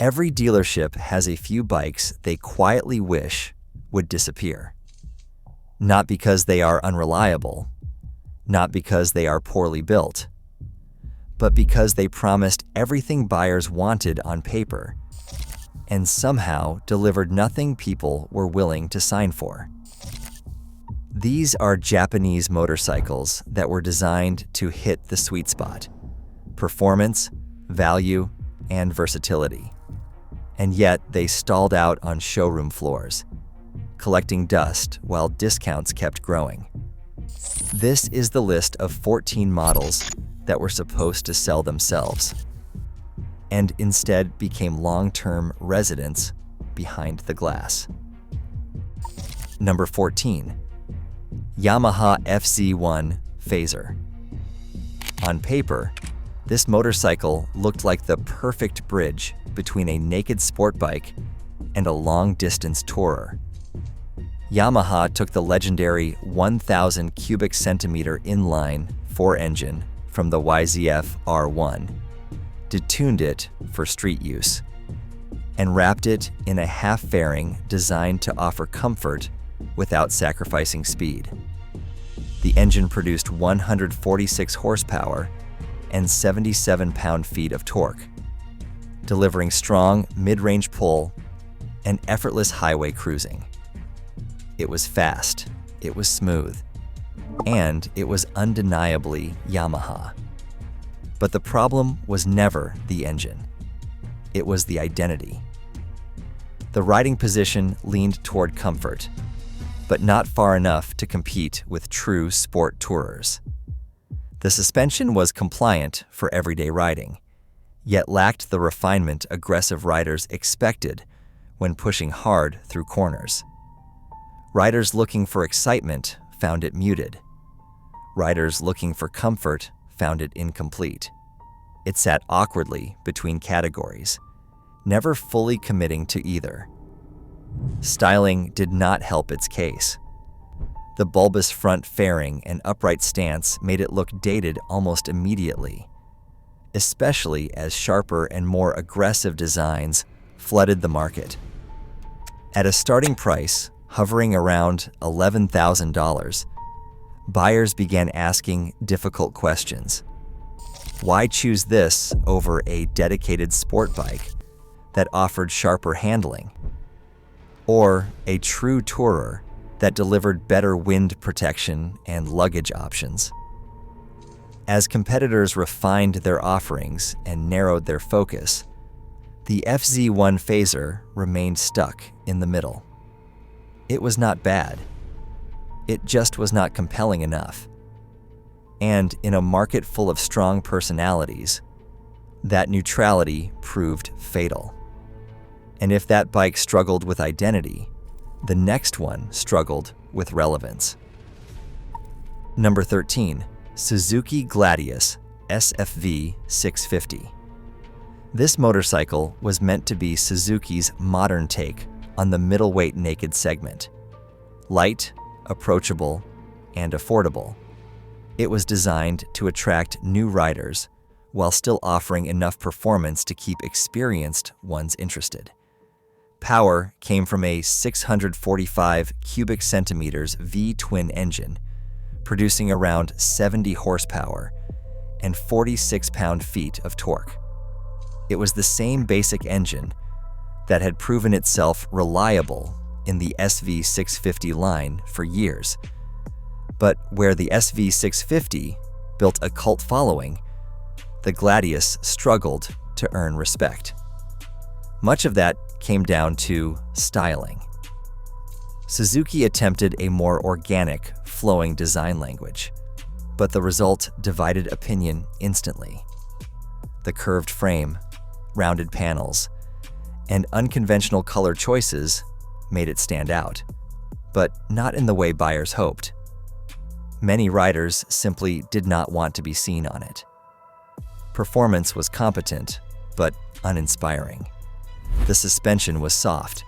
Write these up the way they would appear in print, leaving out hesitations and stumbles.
Every dealership has a few bikes they quietly wish would disappear. Not because they are unreliable, not because they are poorly built, but because they promised everything buyers wanted on paper and somehow delivered nothing people were willing to sign for. These are Japanese motorcycles that were designed to hit the sweet spot: performance, value, and versatility. And yet they stalled out on showroom floors, collecting dust while discounts kept growing. This is the list of 14 models that were supposed to sell themselves, and instead became long-term residents behind the glass. Number 14. Yamaha FZ1 Fazer. On paper, this motorcycle looked like the perfect bridge between a naked sport bike and a long-distance tourer. Yamaha took the legendary 1,000 cubic centimeter inline 4-engine from the YZF-R1, detuned it for street use, and wrapped it in a half-fairing designed to offer comfort without sacrificing speed. The engine produced 146 horsepower and 77 pound-feet of torque, delivering strong mid-range pull and effortless highway cruising. It was fast, it was smooth, and it was undeniably Yamaha. But the problem was never the engine. It was the identity. The riding position leaned toward comfort, but not far enough to compete with true sport tourers. The suspension was compliant for everyday riding, yet lacked the refinement aggressive riders expected when pushing hard through corners. Riders looking for excitement found it muted. Riders looking for comfort found it incomplete. It sat awkwardly between categories, never fully committing to either. Styling did not help its case. The bulbous front fairing and upright stance made it look dated almost immediately, especially as sharper and more aggressive designs flooded the market. At a starting price hovering around $11,000, buyers began asking difficult questions. Why choose this over a dedicated sport bike that offered sharper handling? Or a true tourer that delivered better wind protection and luggage options? As competitors refined their offerings and narrowed their focus, the FZ1 Fazer remained stuck in the middle. It was not bad. It just was not compelling enough. And in a market full of strong personalities, that neutrality proved fatal. And if that bike struggled with identity, the next one struggled with relevance. Number 13. Suzuki Gladius SFV 650. This motorcycle was meant to be Suzuki's modern take on the middleweight naked segment. Light, approachable, and affordable. It was designed to attract new riders while still offering enough performance to keep experienced ones interested. Power came from a 645 cubic centimeters V-twin engine, producing around 70 horsepower and 46 pound-feet of torque. It was the same basic engine that had proven itself reliable in the SV650 line for years. But where the SV650 built a cult following, the Gladius struggled to earn respect. Much of that came down to styling. Suzuki attempted a more organic, flowing design language, but the result divided opinion instantly. The curved frame, rounded panels, and unconventional color choices made it stand out, but not in the way buyers hoped. Many riders simply did not want to be seen on it. Performance was competent, but uninspiring. The suspension was soft.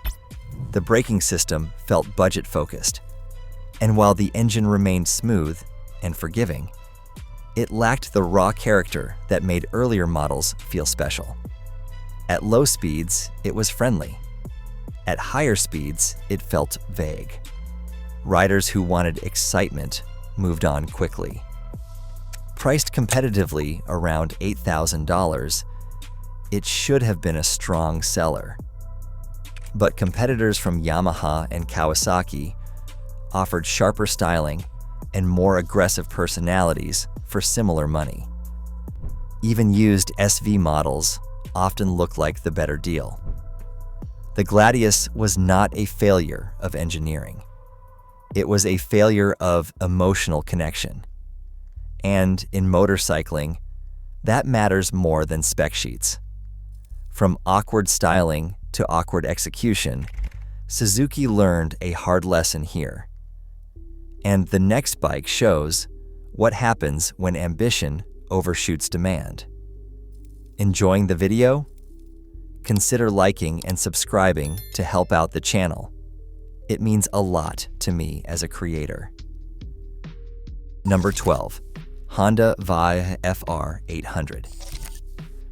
The braking system felt budget-focused. And while the engine remained smooth and forgiving, it lacked the raw character that made earlier models feel special. At low speeds, it was friendly. At higher speeds, it felt vague. Riders who wanted excitement moved on quickly. Priced competitively around $8,000, it should have been a strong seller. But competitors from Yamaha and Kawasaki offered sharper styling and more aggressive personalities for similar money. Even used SV models often look like the better deal. The Gladius was not a failure of engineering. It was a failure of emotional connection. And in motorcycling, that matters more than spec sheets. From awkward styling to awkward execution, Suzuki learned a hard lesson here. And the next bike shows what happens when ambition overshoots demand. Enjoying the video? Consider liking and subscribing to help out the channel. It means a lot to me as a creator. Number 12. Honda FR800.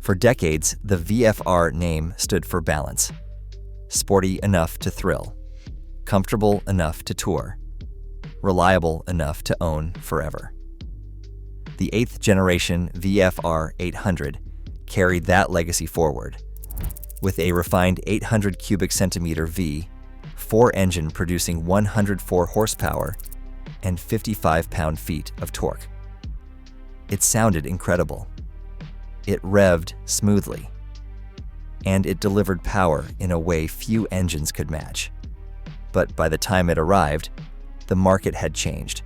For decades, the VFR name stood for balance. Sporty enough to thrill. Comfortable enough to tour. Reliable enough to own forever. The 8th generation VFR800 carried that legacy forward. With a refined 800 cubic centimeter V4 engine producing 104 horsepower and 55 pound-feet of torque. It sounded incredible. It revved smoothly. And it delivered power in a way few engines could match. But by the time it arrived, the market had changed.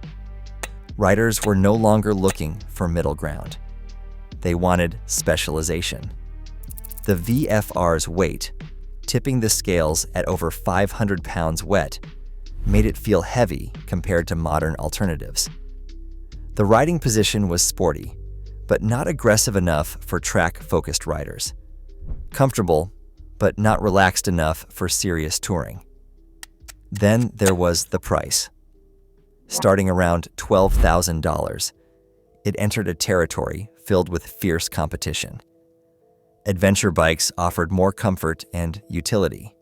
Riders were no longer looking for middle ground. They wanted specialization. The VFR's weight, tipping the scales at over 500 pounds wet, made it feel heavy compared to modern alternatives. The riding position was sporty, but not aggressive enough for track-focused riders. Comfortable, but not relaxed enough for serious touring. Then there was the price. Starting around $12,000, it entered a territory filled with fierce competition. Adventure bikes offered more comfort and utility.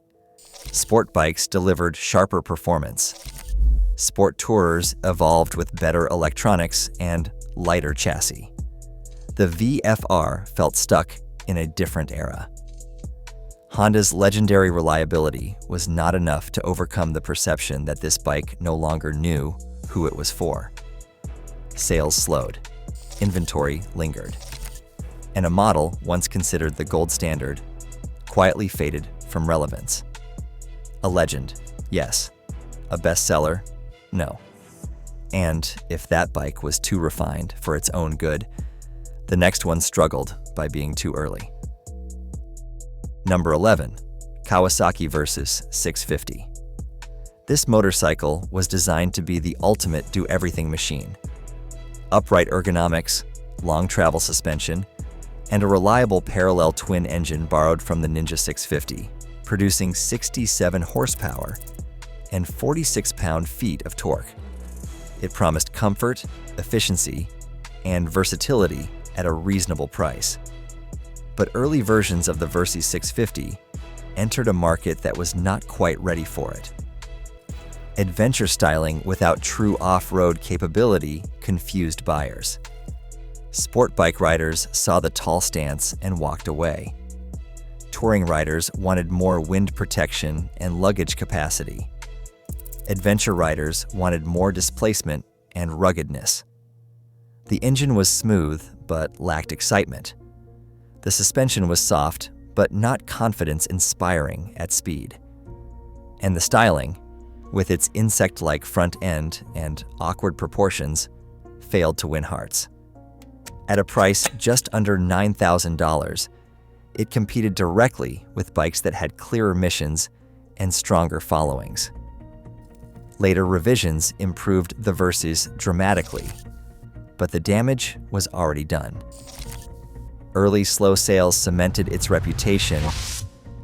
Sport bikes delivered sharper performance. Sport tourers evolved with better electronics and lighter chassis. The VFR felt stuck in a different era. Honda's legendary reliability was not enough to overcome the perception that this bike no longer knew who it was for. Sales slowed. Inventory lingered. And a model once considered the gold standard quietly faded from relevance. A legend, yes. A bestseller, no. And if that bike was too refined for its own good, the next one struggled by being too early. Number 11. Kawasaki Versys 650. This motorcycle was designed to be the ultimate do-everything machine. Upright ergonomics, long travel suspension, and a reliable parallel twin engine borrowed from the Ninja 650, producing 67 horsepower and 46 pound-feet of torque. It promised comfort, efficiency, and versatility at a reasonable price. But early versions of the Versys 650 entered a market that was not quite ready for it. Adventure styling without true off-road capability confused buyers. Sport bike riders saw the tall stance and walked away. Touring riders wanted more wind protection and luggage capacity. Adventure riders wanted more displacement and ruggedness. The engine was smooth but lacked excitement. The suspension was soft but not confidence-inspiring at speed. And the styling, with its insect-like front end and awkward proportions, failed to win hearts. At a price just under $9,000, it competed directly with bikes that had clearer missions and stronger followings. Later revisions improved the Versys dramatically, but the damage was already done. Early slow sales cemented its reputation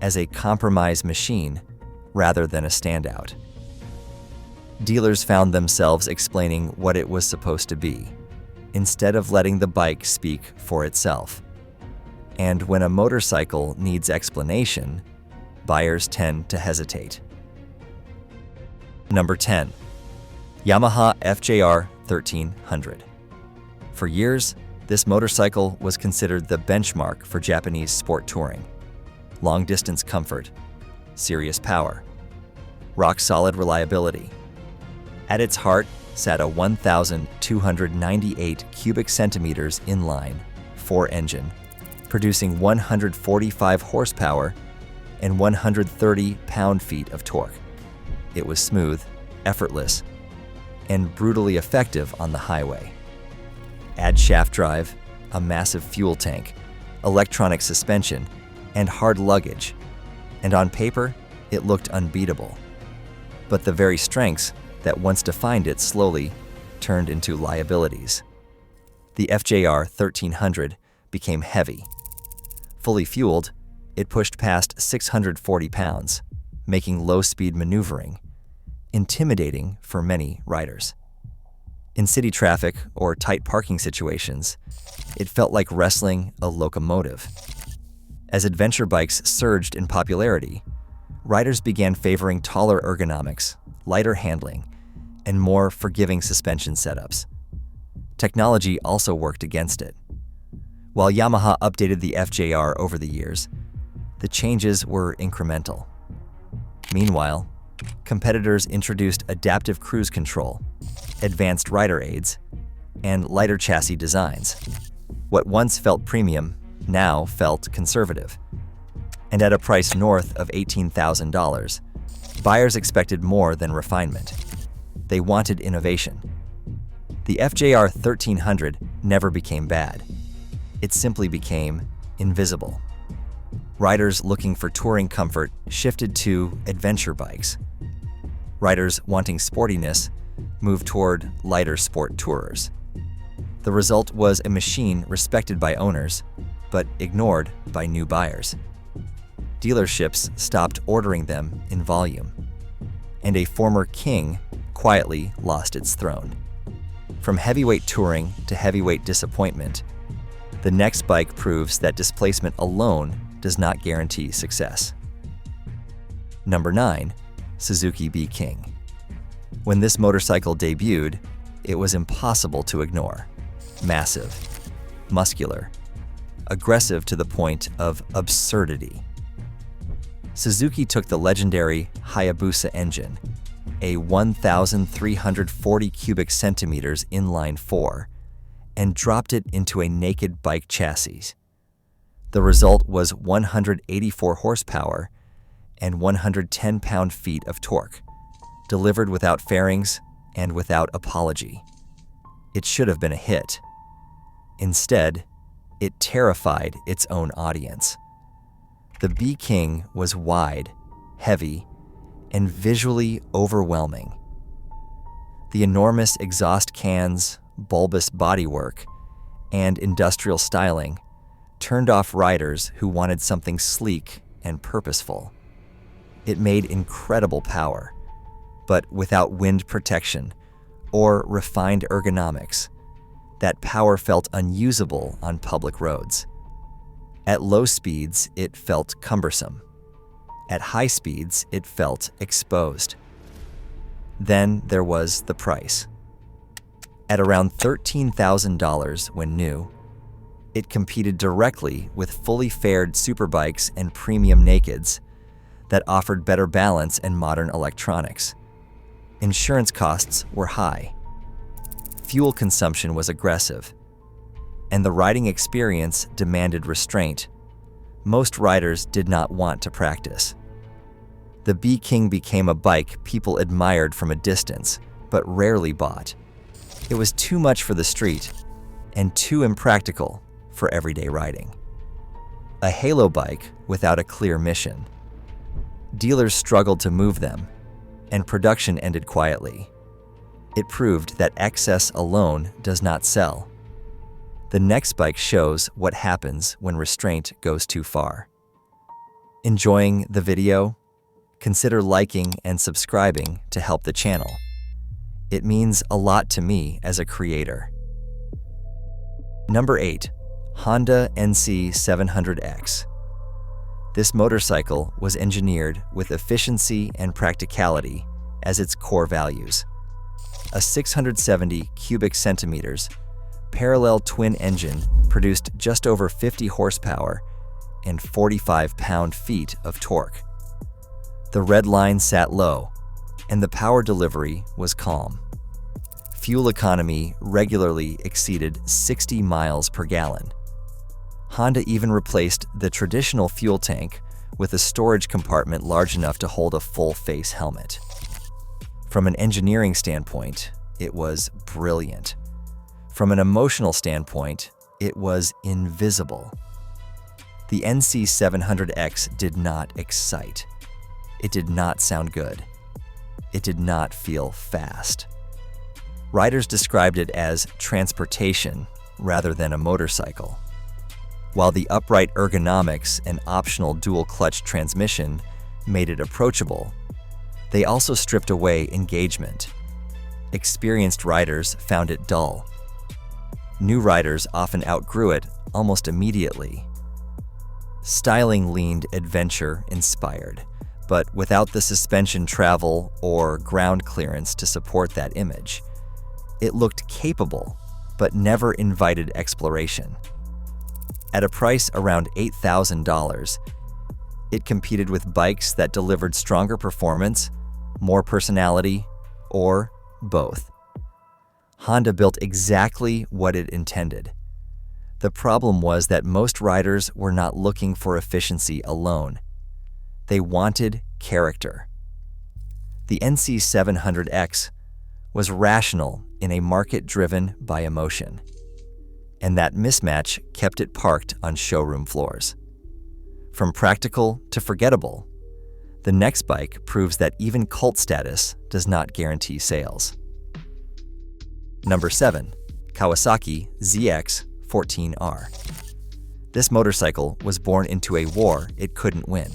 as a compromise machine rather than a standout. Dealers found themselves explaining what it was supposed to be, instead of letting the bike speak for itself. And when a motorcycle needs explanation, buyers tend to hesitate. Number 10. Yamaha FJR1300. For years, this motorcycle was considered the benchmark for Japanese sport touring. Long-distance comfort, serious power, rock-solid reliability. At its heart sat a 1,298 cubic centimeters inline 4 engine, producing 145 horsepower and 130 pound-feet of torque. It was smooth, effortless, and brutally effective on the highway. Add shaft drive, a massive fuel tank, electronic suspension, and hard luggage, and on paper, it looked unbeatable. But the very strengths that once defined it slowly turned into liabilities. The FJR1300 became heavy. Fully fueled, it pushed past 640 pounds, making low-speed maneuvering intimidating for many riders. In city traffic or tight parking situations, it felt like wrestling a locomotive. As adventure bikes surged in popularity, riders began favoring taller ergonomics, lighter handling, and more forgiving suspension setups. Technology also worked against it. While Yamaha updated the FJR over the years, the changes were incremental. Meanwhile, competitors introduced adaptive cruise control, advanced rider aids, and lighter chassis designs. What once felt premium now felt conservative. And at a price north of $18,000, buyers expected more than refinement. They wanted innovation. The FJR1300 never became bad. It simply became invisible. Riders looking for touring comfort shifted to adventure bikes. Riders wanting sportiness moved toward lighter sport tourers. The result was a machine respected by owners, but ignored by new buyers. Dealerships stopped ordering them in volume, and a former king quietly lost its throne. From heavyweight touring to heavyweight disappointment, the next bike proves that displacement alone does not guarantee success. Number 9. Suzuki B-King. When this motorcycle debuted, it was impossible to ignore. Massive, muscular, aggressive to the point of absurdity. Suzuki took the legendary Hayabusa engine, a 1,340 cubic centimeters inline 4, and dropped it into a naked bike chassis. The result was 184 horsepower and 110 pound-feet of torque, delivered without fairings and without apology. It should have been a hit. Instead, it terrified its own audience. The B-King was wide, heavy, and visually overwhelming. The enormous exhaust cans, bulbous bodywork, and industrial styling turned off riders who wanted something sleek and purposeful. It made incredible power, but without wind protection or refined ergonomics. That power felt unusable on public roads. At low speeds, it felt cumbersome. At high speeds, it felt exposed. Then there was the price. At around $13,000 when new, it competed directly with fully faired superbikes and premium nakeds that offered better balance and modern electronics. Insurance costs were high. Fuel consumption was aggressive, and the riding experience demanded restraint. Most riders did not want to practice. The B-King became a bike people admired from a distance, but rarely bought. It was too much for the street and too impractical for everyday riding. A halo bike without a clear mission. Dealers struggled to move them, and production ended quietly. It proved that excess alone does not sell. The next bike shows what happens when restraint goes too far. Enjoying the video? Consider liking and subscribing to help the channel. It means a lot to me as a creator. Number 8. Honda NC700X. This motorcycle was engineered with efficiency and practicality as its core values. A 670 cubic centimeters parallel twin engine produced just over 50 horsepower and 45 pound-feet of torque. The red line sat low, and the power delivery was calm. Fuel economy regularly exceeded 60 miles per gallon. Honda even replaced the traditional fuel tank with a storage compartment large enough to hold a full-face helmet. From an engineering standpoint, it was brilliant. From an emotional standpoint, it was invisible. The NC700X did not excite. It did not sound good. It did not feel fast. Riders described it as transportation rather than a motorcycle. While the upright ergonomics and optional dual-clutch transmission made it approachable, they also stripped away engagement. Experienced riders found it dull. New riders often outgrew it almost immediately. Styling leaned adventure-inspired, but without the suspension travel or ground clearance to support that image. It looked capable, but never invited exploration. At a price around $8,000, it competed with bikes that delivered stronger performance, more personality, or both. Honda built exactly what it intended. The problem was that most riders were not looking for efficiency alone. They wanted character. The NC700X was rational in a market driven by emotion, and that mismatch kept it parked on showroom floors. From practical to forgettable, the next bike proves that even cult status does not guarantee sales. Number 7. Kawasaki ZX-14R. This motorcycle was born into a war it couldn't win.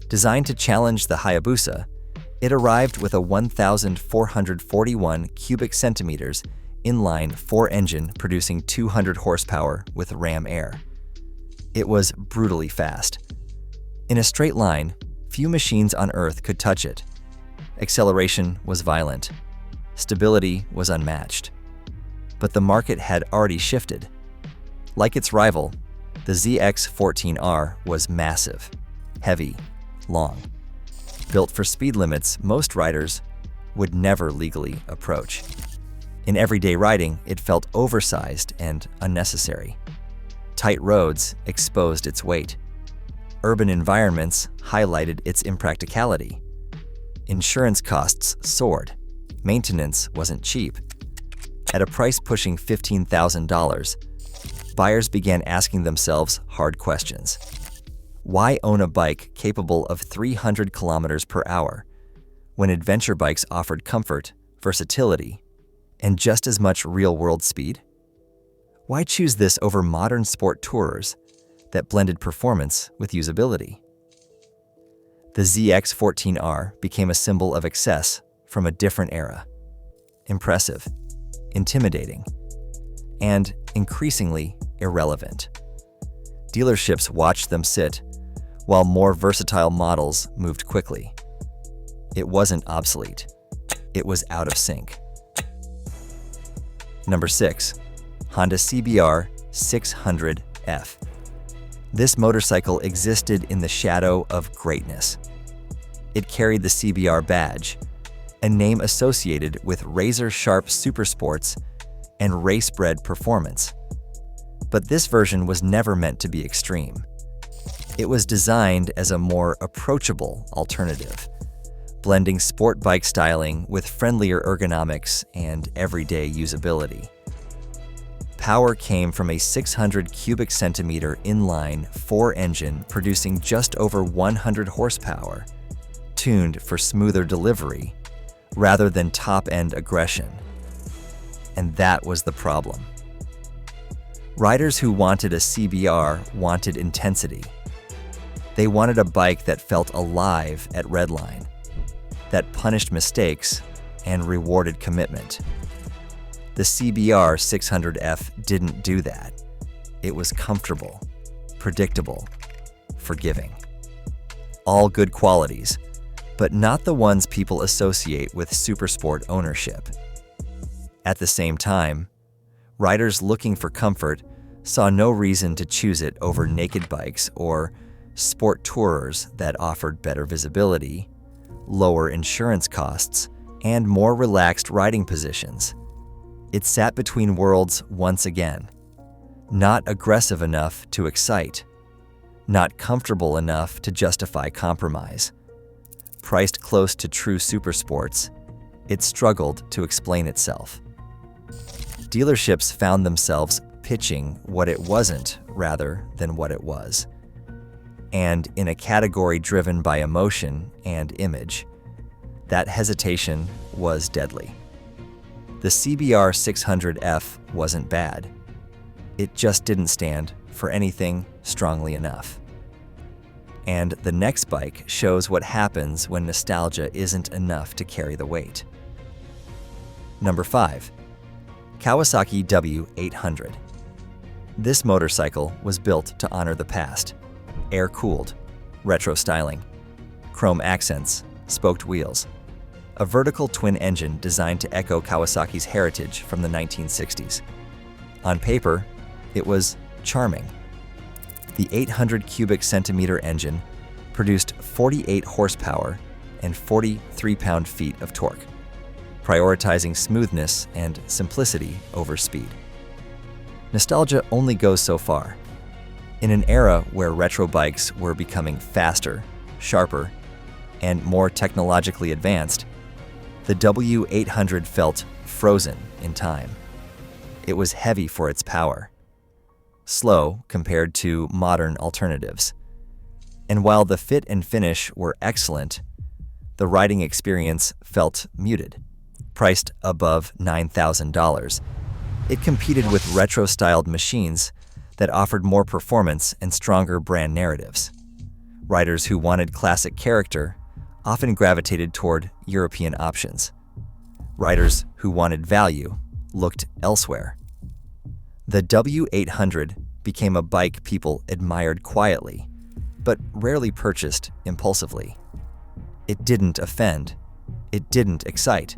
Designed to challenge the Hayabusa, it arrived with a 1,441 cubic centimeters inline 4-engine producing 200 horsepower with ram air. It was brutally fast. In a straight line, few machines on Earth could touch it. Acceleration was violent. Stability was unmatched. But the market had already shifted. Like its rival, the ZX-14R was massive, heavy, long. Built for speed limits most riders would never legally approach. In everyday riding, it felt oversized and unnecessary. Tight roads exposed its weight. Urban environments highlighted its impracticality. Insurance costs soared. Maintenance wasn't cheap. At a price pushing $15,000, buyers began asking themselves hard questions. Why own a bike capable of 300 kilometers per hour when adventure bikes offered comfort, versatility, and just as much real-world speed? Why choose this over modern sport tourers that blended performance with usability? The ZX-14R became a symbol of excess from a different era. Impressive, intimidating, and increasingly irrelevant. Dealerships watched them sit, while more versatile models moved quickly. It wasn't obsolete. It was out of sync. Number 6. Honda CBR1300F. This motorcycle existed in the shadow of greatness. It carried the CBR badge, a name associated with razor-sharp supersports and race-bred performance. But this version was never meant to be extreme. It was designed as a more approachable alternative, blending sport bike styling with friendlier ergonomics and everyday usability. Power came from a 600 cubic centimeter inline 4-engine producing just over 100 horsepower, tuned for smoother delivery rather than top-end aggression. And that was the problem. Riders who wanted a CBR wanted intensity. They wanted a bike that felt alive at redline, that punished mistakes and rewarded commitment. The CBR 600F didn't do that. It was comfortable, predictable, forgiving. All good qualities, but not the ones people associate with supersport ownership. At the same time, riders looking for comfort saw no reason to choose it over naked bikes or sport tourers that offered better visibility, lower insurance costs, and more relaxed riding positions. It sat between worlds once again. Not aggressive enough to excite, not comfortable enough to justify compromise. Priced close to true supersports, it struggled to explain itself. Dealerships found themselves pitching what it wasn't rather than what it was. And in a category driven by emotion and image, that hesitation was deadly. The CBR 600F wasn't bad. It just didn't stand for anything strongly enough. And the next bike shows what happens when nostalgia isn't enough to carry the weight. Number 5. Kawasaki W800. This motorcycle was built to honor the past. Air-cooled, retro styling, chrome accents, spoked wheels. A vertical twin engine designed to echo Kawasaki's heritage from the 1960s. On paper, it was charming. The 800 cubic centimeter engine produced 48 horsepower and 43 pound-feet of torque, prioritizing smoothness and simplicity over speed. Nostalgia only goes so far. In an era where retro bikes were becoming faster, sharper, and more technologically advanced, the W800 felt frozen in time. It was heavy for its power, slow compared to modern alternatives. And while the fit and finish were excellent, the riding experience felt muted. Priced above $9,000, it competed with retro-styled machines that offered more performance and stronger brand narratives. Riders who wanted classic character often gravitated toward European options. Riders who wanted value looked elsewhere. The W800 became a bike people admired quietly, but rarely purchased impulsively. It didn't offend, it didn't excite,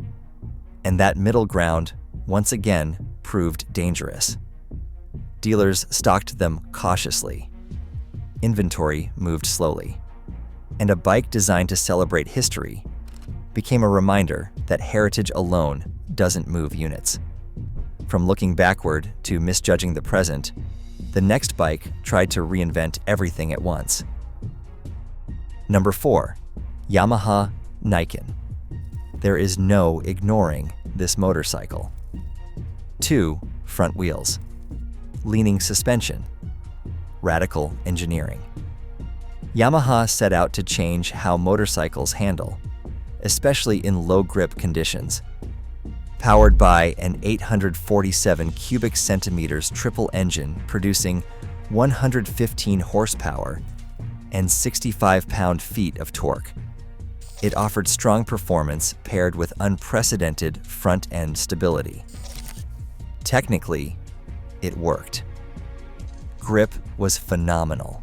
and that middle ground once again proved dangerous. Dealers stocked them cautiously. Inventory moved slowly, and a bike designed to celebrate history became a reminder that heritage alone doesn't move units. From looking backward to misjudging the present, the next bike tried to reinvent everything at once. Number 4. Yamaha Niken. There is no ignoring this motorcycle. 2 front wheels. Leaning suspension. Radical engineering. Yamaha set out to change how motorcycles handle, especially in low-grip conditions. Powered by an 847 cubic centimeters triple engine producing 115 horsepower and 65 pound-feet of torque, it offered strong performance paired with unprecedented front-end stability. Technically, it worked. Grip was phenomenal.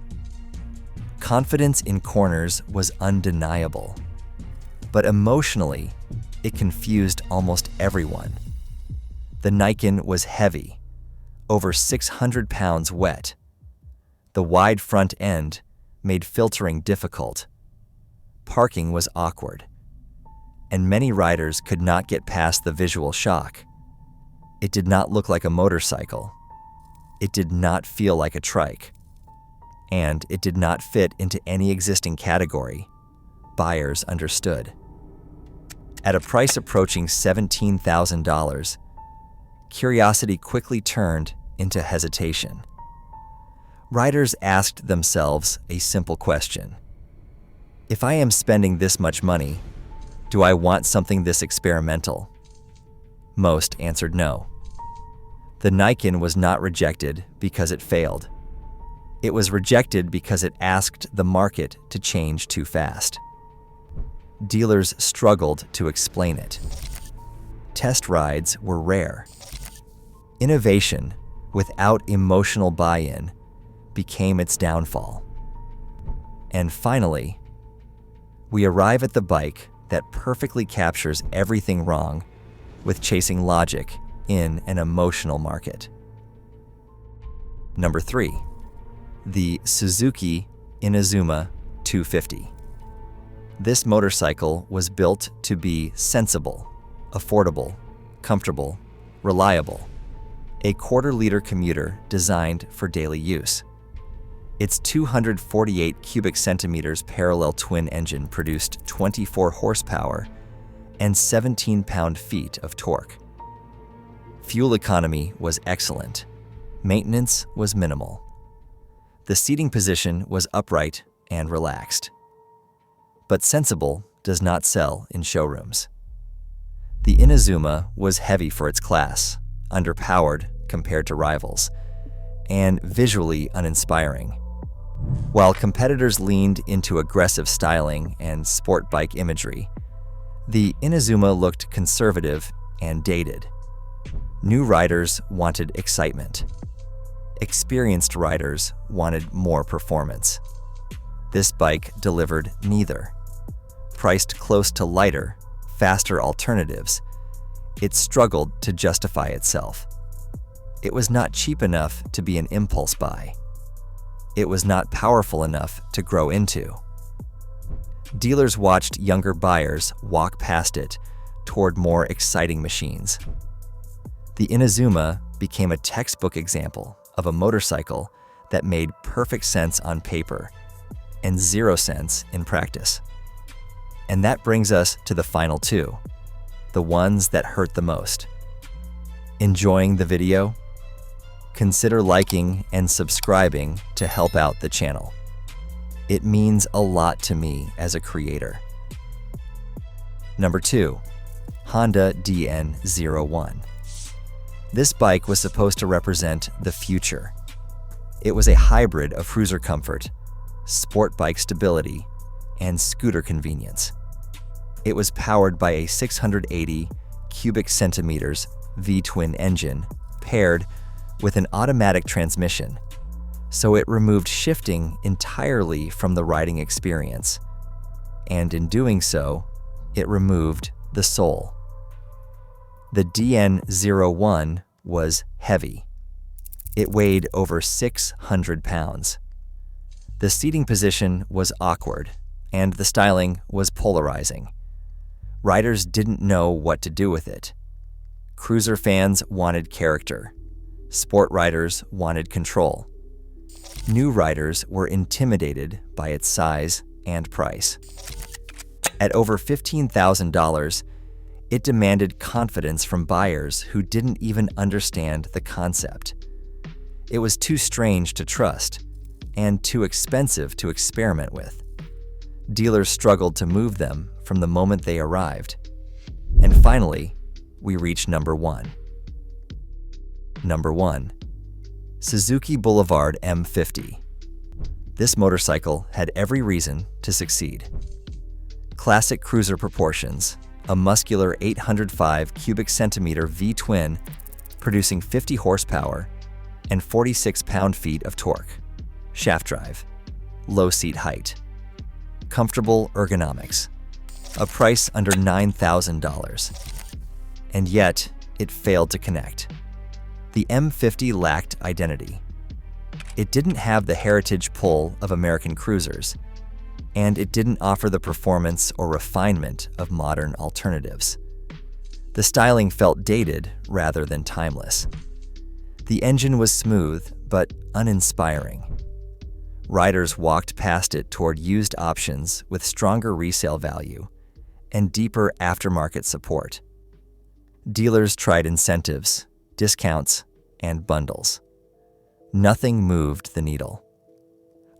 Confidence in corners was undeniable. But emotionally, it confused almost everyone. The Niken was heavy, over 600 pounds wet. The wide front end made filtering difficult. Parking was awkward, and many riders could not get past the visual shock. It did not look like a motorcycle. It did not feel like a trike. And it did not fit into any existing category. Buyers understood. At a price approaching $17,000, curiosity quickly turned into hesitation. Riders asked themselves a simple question. If I am spending this much money, do I want something this experimental? Most answered no. The Niken was not rejected because it failed. It was rejected because it asked the market to change too fast. Dealers struggled to explain it. Test rides were rare. Innovation without emotional buy-in, became its downfall. And finally, we arrive at the bike that perfectly captures everything wrong with chasing logic in an emotional market. Number 3. The Suzuki Inazuma 250. This motorcycle was built to be sensible, affordable, comfortable, reliable, a quarter-liter commuter designed for daily use. Its 248 cubic centimeters parallel twin engine produced 24 horsepower and 17 pound-feet of torque. Fuel economy was excellent. Maintenance was minimal. The seating position was upright and relaxed. But sensible does not sell in showrooms. The Inazuma was heavy for its class, underpowered compared to rivals, and visually uninspiring. While competitors leaned into aggressive styling and sport bike imagery, the Inazuma looked conservative and dated. New riders wanted excitement. Experienced riders wanted more performance. This bike delivered neither. Priced close to lighter, faster alternatives, it struggled to justify itself. It was not cheap enough to be an impulse buy. It was not powerful enough to grow into. Dealers watched younger buyers walk past it toward more exciting machines. The Inazuma became a textbook example of a motorcycle that made perfect sense on paper and 0 sense in practice. And that brings us to the final two, the ones that hurt the most. Enjoying the video? Consider liking and subscribing to help out the channel. It means a lot to me as a creator. Number 2. Honda DN01. This bike was supposed to represent the future. It was a hybrid of cruiser comfort, sport bike stability, and scooter convenience. It was powered by a 680 cubic centimeters V-twin engine paired with an automatic transmission, so it removed shifting entirely from the riding experience. And in doing so, it removed the soul. The DN01 was heavy. It weighed over 600 pounds. The seating position was awkward, and the styling was polarizing. Riders didn't know what to do with it. Cruiser fans wanted character. Sport riders wanted control. New riders were intimidated by its size and price. At over $15,000, it demanded confidence from buyers who didn't even understand the concept. It was too strange to trust and too expensive to experiment with. Dealers struggled to move them from the moment they arrived. And finally, we reach number 1. Number 1. Suzuki Boulevard M50. This motorcycle had every reason to succeed. Classic cruiser proportions, a muscular 805 cubic centimeter V-twin producing 50 horsepower and 46 pound-feet of torque, shaft drive, low seat height, comfortable ergonomics, a price under $9,000. And yet, it failed to connect. The M50 lacked identity. It didn't have the heritage pull of American cruisers, and it didn't offer the performance or refinement of modern alternatives. The styling felt dated rather than timeless. The engine was smooth but uninspiring. Riders walked past it toward used options with stronger resale value and deeper aftermarket support. Dealers tried incentives, discounts, and bundles. Nothing moved the needle.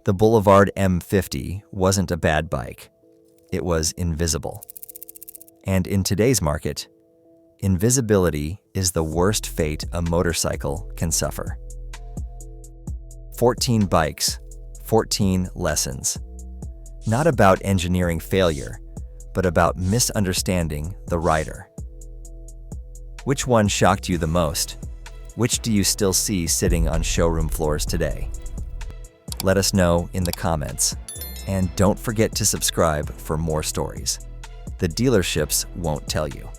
The Boulevard M50 wasn't a bad bike. It was invisible. And in today's market, invisibility is the worst fate a motorcycle can suffer. 14 bikes, 14 lessons. Not about engineering failure, but about misunderstanding the rider. Which one shocked you the most? Which do you still see sitting on showroom floors today? Let us know in the comments. And don't forget to subscribe for more stories the dealerships won't tell you.